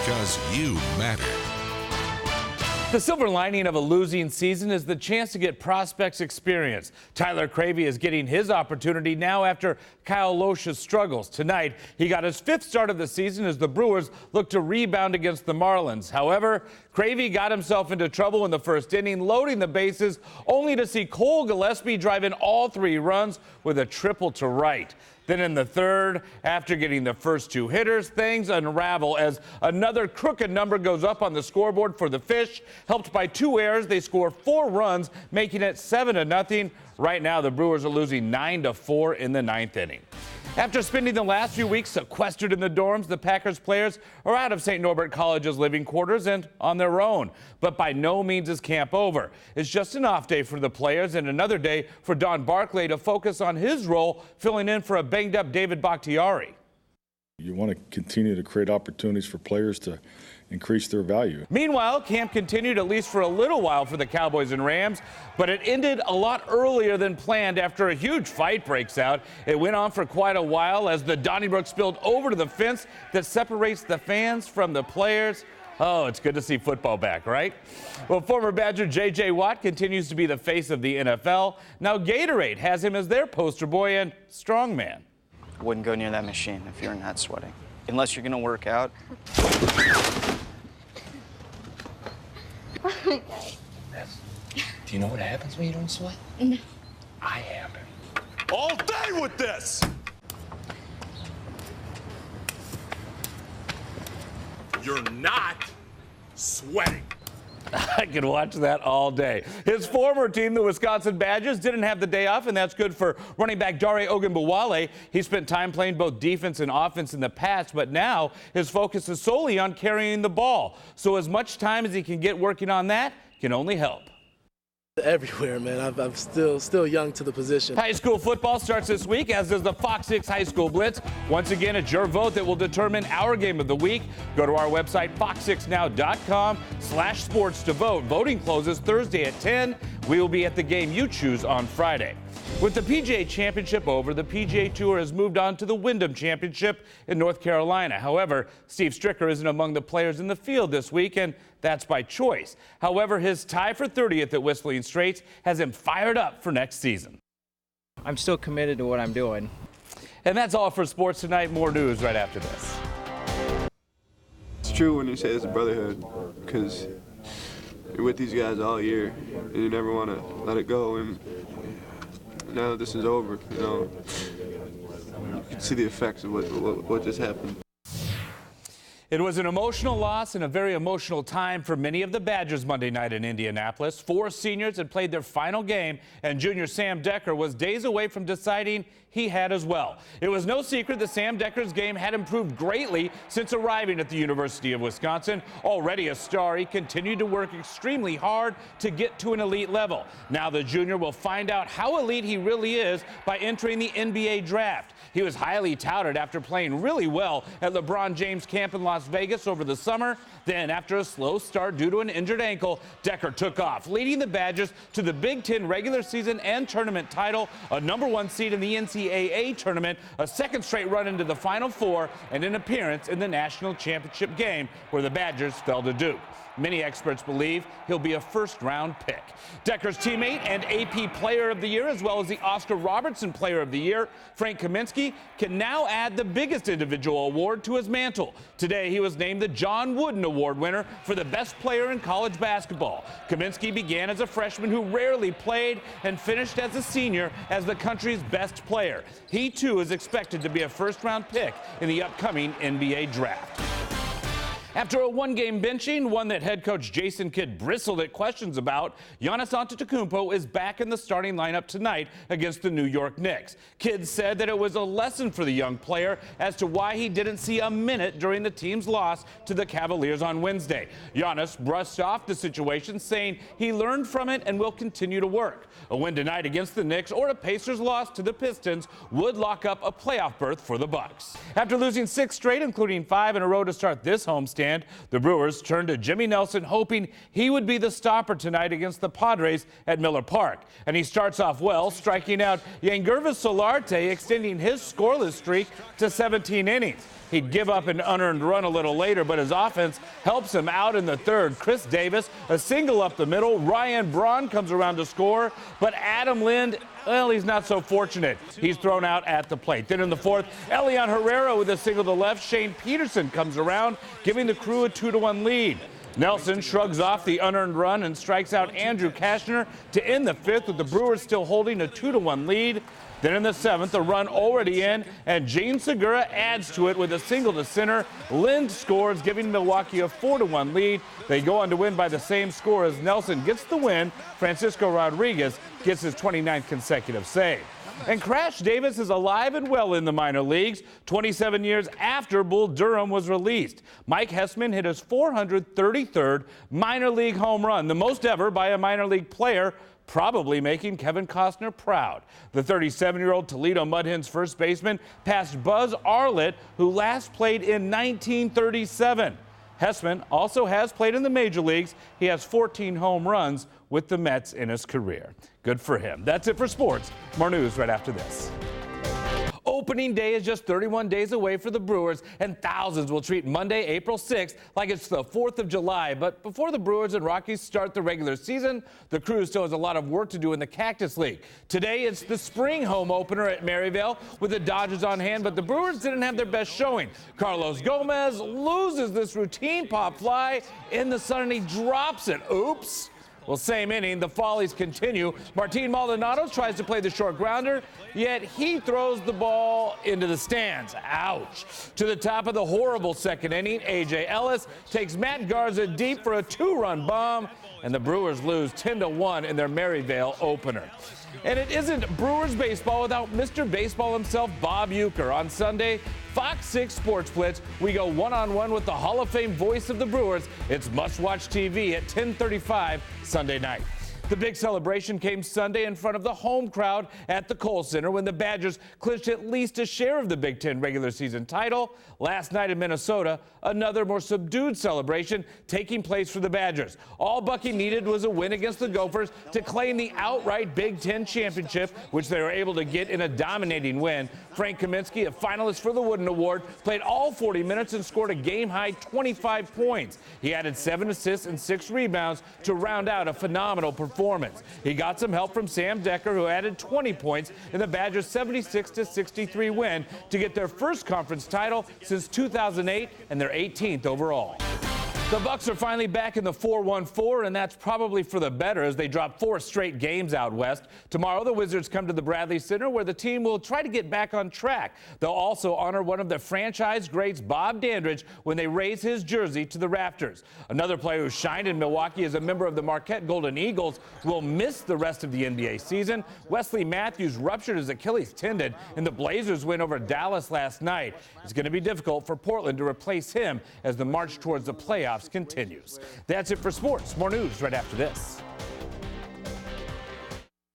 because you matter. The silver lining of a losing season is the chance to get prospects experience. Tyler Cravey is getting his opportunity now after Kyle Loesch's struggles. Tonight, he got his 5th start of the season as the Brewers look to rebound against the Marlins. However, Cravey got himself into trouble in the first inning, loading the bases, only to see Cole Gillespie drive in all 3 runs with a triple to right. Then in the 3rd, after getting the first 2 hitters, things unravel as another crooked number goes up on the scoreboard for the Fish. Helped by 2 errors, they score 4 runs, making it 7-0. Right now, the Brewers are losing 9-4 in the 9th inning. After spending the last few weeks sequestered in the dorms, the Packers players are out of St. Norbert College's living quarters and on their own. But by no means is camp over. It's just an off day for the players and another day for Don Barclay to focus on his role, filling in for a banged-up David Bakhtiari. You want to continue to create opportunities for players to increase their value. Meanwhile, camp continued at least for a little while for the Cowboys and Rams, but it ended a lot earlier than planned after a huge fight breaks out. It went on for quite a while as the Donnybrook spilled over to the fence that separates the fans from the players. Oh, it's good to see football back, right? Well, former Badger J.J. Watt continues to be the face of the NFL. Now Gatorade has him as their poster boy and strongman. I wouldn't go near that machine if you're not sweating. Unless you're gonna work out. Do you know what happens when you don't sweat? No. I happen. All day with this! You're not sweating. I could watch that all day. His former team, the Wisconsin Badgers, didn't have the day off, and that's good for running back Dare Ogunbowale. He spent time playing both defense and offense in the past, but now his focus is solely on carrying the ball. So as much time as he can get working on that can only help. Everywhere, man. I'm still young to the position. High school football starts this week, as does the Fox 6 High School Blitz. Once again, it's your vote that will determine our game of the week. Go to our website, fox6now.com/sports to vote. Voting closes Thursday at 10. We will be at the game you choose on Friday. With the PGA Championship over, the PGA Tour has moved on to the Wyndham Championship in North Carolina. However, Steve Stricker isn't among the players in the field this week, and that's by choice. However, his tie for 30th at Whistling Straits has him fired up for next season. I'm still committed to what I'm doing. And that's all for sports tonight. More news right after this. It's true when you say it's a brotherhood, because you're with these guys all year, and you never want to let it go. And now that this is over, you can see the effects of what just happened. It was an emotional loss and a very emotional time for many of the Badgers Monday night in Indianapolis. 4 seniors had played their final game, and junior Sam Decker was days away from deciding he had as well. It was no secret that Sam Decker's game had improved greatly since arriving at the University of Wisconsin. Already a star, he continued to work extremely hard to get to an elite level. Now the junior will find out how elite he really is by entering the NBA draft. He was highly touted after playing really well at LeBron James camp in Las Vegas over the summer. Then, after a slow start due to an injured ankle, Decker took off, leading the Badgers to the Big Ten regular season and tournament title, a #1 seed in the NCAA tournament, a 2nd straight run into the Final Four, and an appearance in the national championship game where the Badgers fell to Duke. Many experts believe he'll be a first-round pick. Decker's teammate and AP Player of the Year, as well as the Oscar Robertson Player of the Year, Frank Kaminsky, can now add the biggest individual award to his mantle. Today, he was named the John Wooden Award winner for the best player in college basketball. Kaminsky began as a freshman who rarely played and finished as a senior as the country's best player. He, too, is expected to be a first-round pick in the upcoming NBA draft. After a 1-game benching, one that head coach Jason Kidd bristled at questions about, Giannis Antetokounmpo is back in the starting lineup tonight against the New York Knicks. Kidd said that it was a lesson for the young player as to why he didn't see a minute during the team's loss to the Cavaliers on Wednesday. Giannis brushed off the situation, saying he learned from it and will continue to work. A win tonight against the Knicks or a Pacers loss to the Pistons would lock up a playoff berth for the Bucks. After losing 6 straight, including 5 in a row to start this homestand, weekend, the Brewers turned to Jimmy Nelson, hoping he would be the stopper tonight against the Padres at Miller Park. And he starts off well, striking out Yangervis Solarte, extending his scoreless streak to 17 innings. He'd give up an unearned run a little later, but his offense helps him out in the third. Chris Davis, a single up the middle. Ryan Braun comes around to score, but Adam Lind, well, he's not so fortunate. He's thrown out at the plate. Then in the fourth, Elian Herrera with a single to left. Shane Peterson comes around, giving the Crew a 2-1 lead. Nelson shrugs off the unearned run and strikes out Andrew Kashner to end the fifth, with the Brewers still holding a 2-1 lead. Then in the seventh, a run already in, and Gene Segura adds to it with a single to center. Lind scores, giving Milwaukee a 4-1 lead. They go on to win by the same score as Nelson gets the win. Francisco Rodriguez gets his 29th consecutive save. And Crash Davis is alive and well in the minor leagues, 27 years after Bull Durham was released. Mike Hessman hit his 433rd minor league home run, the most ever by a minor league player, probably making Kevin Costner proud. The 37-year-old Toledo Mud Hens first baseman passed Buzz Arlett, who last played in 1937. Hessman also has played in the major leagues. He has 14 home runs with the Mets in his career. Good for him. That's it for sports. More news right after this. Opening day is just 31 days away for the Brewers, and thousands will treat Monday, April 6th like it's the 4th of July. But before the Brewers and Rockies start the regular season, the Crew still has a lot of work to do in the Cactus League. Today, it's the spring home opener at Maryvale with the Dodgers on hand, but the Brewers didn't have their best showing. Carlos Gomez loses this routine pop fly in the sun, and he drops it. Oops. Well, same inning, the follies continue. Martin Maldonado tries to play the short grounder, yet he throws the ball into the stands. Ouch. To the top of the horrible second inning, A.J. Ellis takes Matt Garza deep for a 2-run bomb, and the Brewers lose 10-1 in their Maryvale opener. And it isn't Brewers baseball without Mr. Baseball himself, Bob Uecker. On Sunday, Fox 6 Sports Blitz, we go one-on-one with the Hall of Fame voice of the Brewers. It's must-watch TV at 10:35 Sunday night. The big celebration came Sunday in front of the home crowd at the Kohl Center when the Badgers clinched at least a share of the Big Ten regular season title. Last night in Minnesota, another more subdued celebration taking place for the Badgers. All Bucky needed was a win against the Gophers to claim the outright Big Ten championship, which they were able to get in a dominating win. Frank Kaminsky, a finalist for the Wooden Award, played all 40 minutes and scored a game-high 25 points. He added 7 assists and 6 rebounds to round out a phenomenal performance. He got some help from Sam Decker, who added 20 points in the Badgers' 76-63 win to get their first conference title since 2008 and their 18th overall. The Bucks are finally back in the 4-1-4, and that's probably for the better as they drop 4 straight games out west. Tomorrow, the Wizards come to the Bradley Center, where the team will try to get back on track. They'll also honor one of the franchise greats, Bob Dandridge, when they raise his jersey to the rafters. Another player who shined in Milwaukee as a member of the Marquette Golden Eagles will miss the rest of the NBA season. Wesley Matthews ruptured his Achilles tendon in the Blazers' win over Dallas last night. It's going to be difficult for Portland to replace him as the march towards the playoffs continues. That's it for sports. More news right after this.